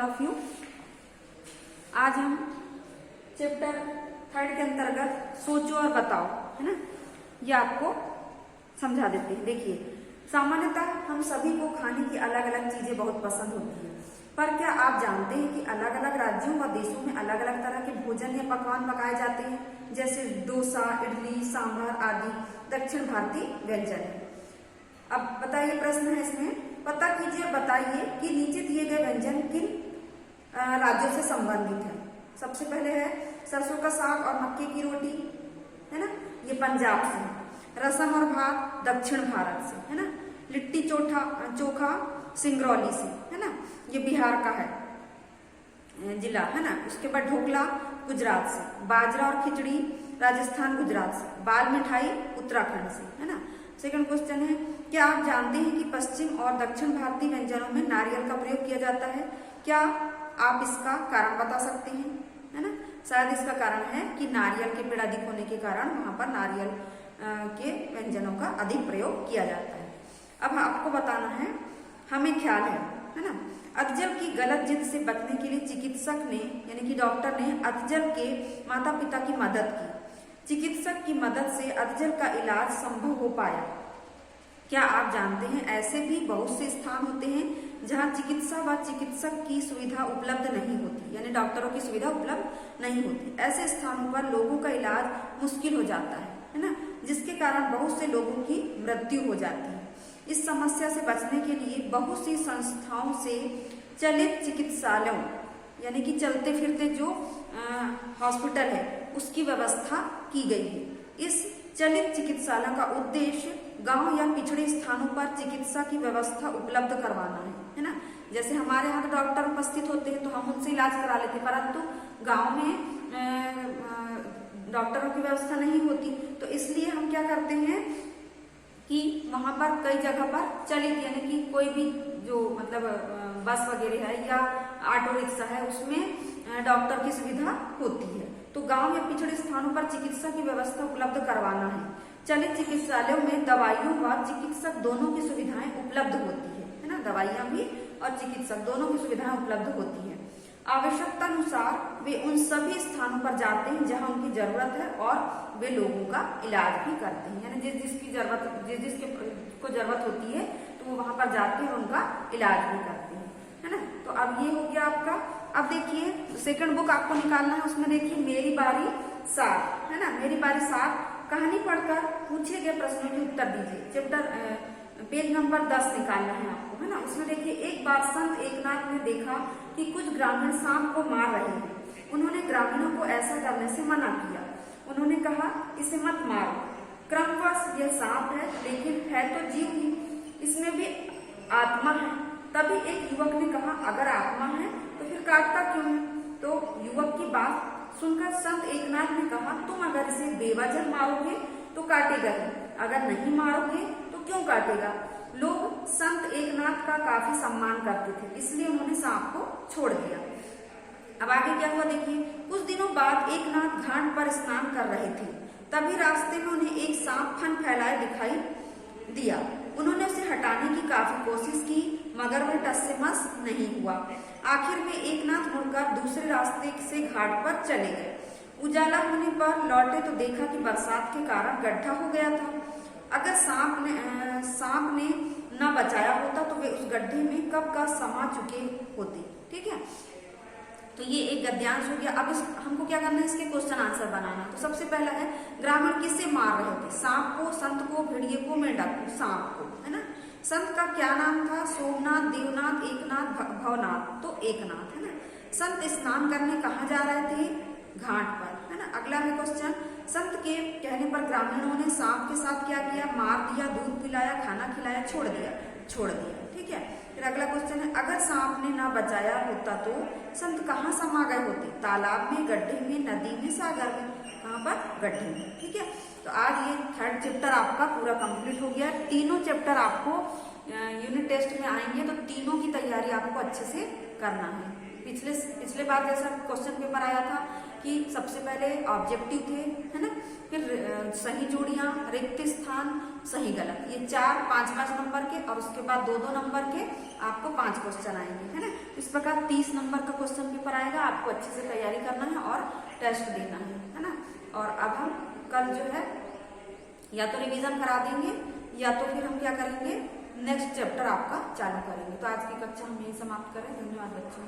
Of you. आज हम chapter 3 के अंतर्गत सोचो और बताओ, है ना, ये आपको समझा देते हैं। देखिए, सामान्यतः हम सभी को खाने की अलग अलग चीजें बहुत पसंद होती है, पर क्या आप जानते हैं कि अलग अलग राज्यों व देशों में अलग अलग तरह के भोजन या पकवान पकाए जाते हैं, जैसे डोसा, इडली, सांभर आदि दक्षिण भारतीय व्यंजन है। अब बताइए, प्रश्न है इसमें, पता कीजिए, बताइए कि नीचे दिए गए व्यंजन किन राज्यों से संबंधित है। सबसे पहले है सरसों का साग और मक्के की रोटी, है ना, ये पंजाब से। रसम और भात दक्षिण भारत से, है ना। लिट्टी चोखा सिंगरौली से, है ना, ये बिहार का है जिला, है ना। उसके बाद ढोकला गुजरात से। बाजरा और खिचड़ी राजस्थान गुजरात से। बाल मिठाई उत्तराखंड से, है ना। सेकंड क्वेश्चन है, क्या आप जानते हैं कि पश्चिम और दक्षिण भारतीय व्यंजनों में नारियल का प्रयोग किया जाता है? क्या आप इसका कारण बता सकते हैं, है ना। शायद इसका कारण है कि नारियल के पेड़ अधिक होने के कारण वहां पर नारियल के व्यंजनों का अधिक प्रयोग किया जाता है। अब आपको बताना है, हमें ख्याल है ना। अधजल की गलत जिद से बचने के लिए चिकित्सक ने, यानी कि डॉक्टर ने अधजल के माता पिता की मदद की। चिकित्सक की मदद से अधजल का इलाज संभव हो पाया। क्या आप जानते हैं ऐसे भी बहुत से स्थान होते हैं जहां चिकित्सा व चिकित्सक की सुविधा उपलब्ध नहीं होती, यानी डॉक्टरों की सुविधा उपलब्ध नहीं होती। ऐसे स्थानों पर लोगों का इलाज मुश्किल हो जाता है ना, जिसके कारण बहुत से लोगों की मृत्यु हो जाती है। इस समस्या से बचने के लिए बहुत सी संस्थाओं से चलित चिकित्सालयों, यानी कि चलते फिरते जो हॉस्पिटल है, उसकी व्यवस्था की गई है। इस चलित चिकित्सालय का उद्देश्य गांव या पिछड़े स्थानों पर चिकित्सा की व्यवस्था उपलब्ध करवाना है ना। जैसे हमारे यहाँ डॉक्टर उपस्थित होते हैं तो हम उनसे इलाज करा लेते हैं, परंतु गांव में डॉक्टरों की व्यवस्था नहीं होती, तो इसलिए हम क्या करते हैं कि वहां पर कई जगह पर चलित, यानी कि कोई भी जो मतलब बस वगैरह है या ऑटो रिक्शा है, उसमें डॉक्टर की सुविधा होती है। तो गांव या पिछड़े स्थानों पर चिकित्सा की व्यवस्था उपलब्ध करवाना है। चलित चिकित्सालयों में दवाइयों व चिकित्सक दोनों की सुविधाएं उपलब्ध होती है ना, दवाइयां भी और चिकित्सक दोनों की सुविधाएं उपलब्ध होती है। आवश्यकता अनुसार वे उन सभी स्थानों पर जाते हैं जहां उनकी जरूरत है और वे लोगों का इलाज भी करते हैं, यानी जिसकी जरूरत, जिसको जरूरत होती है तो वो वहां पर जाते हैं और उनका इलाज भी करते हैं, है ना। तो अब ये हो गया आपका। अब देखिए, सेकंड बुक आपको निकालना है, उसमें देखिए मेरी बारी 7, है ना। मेरी बारी 7 कहानी पढ़कर पूछे गए प्रश्नों के उत्तर दीजिए। चैप्टर पेज नंबर 10 निकालना है आपको, है ना। उसमें देखिए, एक बार संत एकनाथ ने देखा कि कुछ ग्रामीण सांप को मार रहे हैं। उन्होंने ग्रामीणों को ऐसा करने से मना किया। उन्होंने कहा, इसे मत मारो, क्रमवश यह सांप है, लेकिन है तो जीव ही, इसमें भी आत्मा है। तभी एक युवक ने कहा, अगर आत्मा है तो फिर काटता क्यों है? तो युवक की बात सुनकर संत एकनाथ ने कहा, तुम अगर इसे बेवजह मारोगे तो काटेगा ही, अगर नहीं मारोगे तो क्यों काटेगा? लोग संत एकनाथ का काफी सम्मान करते थे, इसलिए उन्होंने सांप को छोड़ दिया। अब आगे क्या हुआ देखिए, कुछ दिनों बाद एकनाथ घाट पर स्नान कर रहे थे। तभी रास्ते में उन्हें एक सांप फन फैलाए दिखाई दिया। उन्होंने उसे हटाने की काफी कोशिश की, मगर वह टस से मस नहीं हुआ। आखिर में एकनाथ मुड़कर दूसरे रास्ते से घाट पर चले गए। उजाला होने पर लौटे तो देखा कि बरसात के कारण गड्ढा हो गया था। अगर सांप ने न बचाया होता तो वे उस गड्ढे में कब का समा चुके होते। ठीक है, तो ये एक गद्यांश हो गया। अब हमको क्या करना है, इसके क्वेश्चन आंसर बनाना। तो सबसे पहला है, ग्रामीण किसे मार रहे थे? सांप को, संत को, भेड़िए को, मेंढक को? सांप को, है ना। संत का क्या नाम था? सोमनाथ, देवनाथ, एकनाथ, भवनाथ? तो एकनाथ, है ना। संत स्नान करने कहाँ जा रहे थे? घाट पर, है ना। अगला है क्वेश्चन, संत के कहने पर ग्रामीणों ने सांप के साथ क्या किया? मार दिया, दूध पिलाया, खाना खिलाया, छोड़ दिया। ठीक है, फिर अगला क्वेश्चन है, अगर सांप ने ना बचाया होता तो संत कहाँ समा गए होते? तालाब में, गड्ढे में, नदी में, सागर में? कहाँ पर? गड्ढे में। ठीक है, तो आज ये 3rd चैप्टर आपका पूरा कंप्लीट हो गया। तीनों चैप्टर आपको यूनिट टेस्ट में आएंगे, तो तीनों की तैयारी आपको अच्छे से करना है। पिछले बार जैसा क्वेश्चन पेपर आया था कि सबसे पहले ऑब्जेक्टिव थे, है ना, फिर सही जोड़ियां, रिक्त स्थान, सही गलत, ये 4 5 नंबर के, और उसके बाद 2 नंबर के आपको 5 क्वेश्चन आएंगे, है ना। इस प्रकार 30 नंबर का क्वेश्चन पेपर आएगा, आपको अच्छे से तैयारी करना है और टेस्ट देना है ना। और अब हम कल जो है या तो रिवीजन करा देंगे या तो फिर हम क्या करेंगे, नेक्स्ट चैप्टर आपका चालू करेंगे। तो आज की कक्षा हम यही समाप्त करें। धन्यवाद बच्चों।